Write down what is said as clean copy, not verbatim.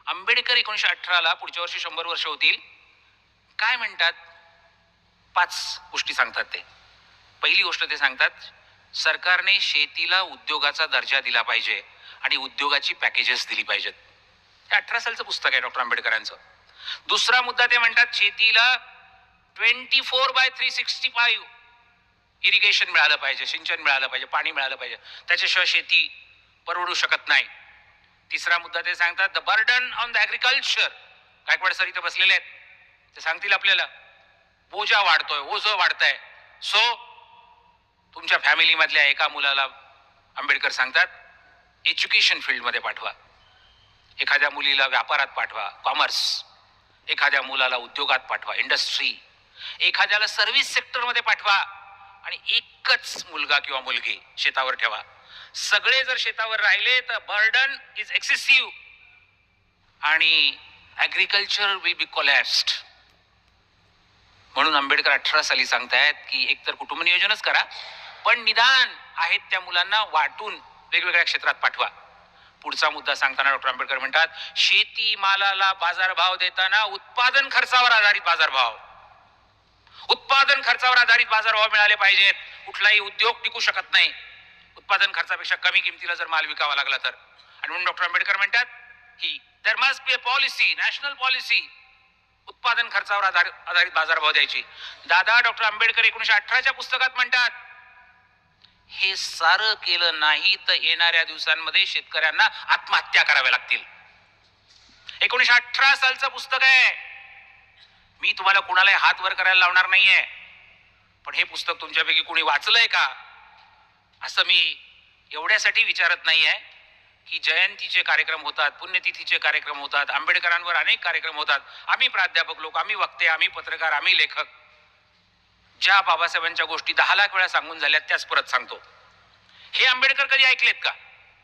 आंबेडकर 1918ला पुढच्या वर्षी 100 वर्ष होतील. काय म्हणतात? 5 गोष्टी सांगतात ते. पहिली गोष्ट ते सांगतात, सरकारने शेतीला उद्योगाचा दर्जा दिला पाहिजे आणि उद्योगाची पॅकेजेस दिली पाहिजेत. हे 18 सालचं पुस्तक आहे डॉक्टर आंबेडकरांचं. दुसरा मुद्दा ते म्हणतात, शेतीला 24/365 इरिगेशन मिळालं पाहिजे, सिंचन मिळालं पाहिजे, पाणी मिळालं पाहिजे. त्याच्याशिवाय शेती परवडू शकत नाही. तिसरा मुद्दा ते सांगतात, the burden on the agriculture. Gaikwad sir इथे बसलेले आहेत, ते सांगतील आपल्याला, बोजा वाढतोय, ओझं वाढतंय. सो तुमच्या फॅमिलीमधल्या एका मुलाला आंबेडकर सांगतात एज्युकेशन फील्डमध्ये पाठवा, एखाद्या मुलीला व्यापारात पाठवा, कॉमर्स, एखाद्या मुलाला उद्योगात पाठवा, इंडस्ट्री, एखाद्याला सर्व्हिस सेक्टरमध्ये पाठवा आणि एकच मुलगा किंवा मुलगी शेतावर ठेवा. सगळे जर शेतावर राहिले तर बर्डन इज एक्सेसिव्ह आणि ऍग्रिकल्चर विल बी कोलॅप्स्ड. म्हणून आंबेडकर 18 साली सांगतायत की एकतर कुटुंब नियोजनच करा, पण निदान आहेत त्या मुलांना वाटून वेगवेगळ्या क्षेत्रात पाठवा. पुढचा मुद्दा सांगताना डॉक्टर आंबेडकर म्हणतात, शेती मालाला बाजारभाव देताना उत्पादन खर्चावर आधारित बाजारभाव, उत्पादन खर्चावर आधारित बाजारभाव मिळाले पाहिजेत. कुठलाही उद्योग टिकू शकत नाही उत्पादन खर्चापेक्षा कमी किमतीला जर माल विकावा लागला तर. आणि म्हणून डॉक्टर आंबेडकर म्हणतात की there must be a policy, national policy, उत्पादन खर्चावर आधारित बाजारभाव द्यायची. दादा डॉक्टर आंबेडकर 1918च्या पुस्तकात म्हणतात, हे सारं केलं नाही तर येणाऱ्या दिवसांमध्ये शेतकऱ्यांना आत्महत्या कराव्या लागतील. 1918 सालचं पुस्तक आहे. मी तुम्हाला कुणाला हात वर करायला लावणार नाहीये, पण हे पुस्तक तुमच्यापैकी कोणी वाचलंय का असं मी एवढ्यासाठी विचारत नाहीये की जयंतीचे कार्यक्रम होतात, पुण्यतिथीचे कार्यक्रम होतात, आंबेडकरांवर अनेक कार्यक्रम होतात. आम्ही प्राध्यापक लोक, आम्ही वक्ते, आम्ही पत्रकार, आम्ही लेखक ज्या बाबासाहेबांच्या गोष्टी 10 लाख वेळा सांगून झाल्यात त्याच परत सांगतो. हे आंबेडकर कधी ऐकलेत का?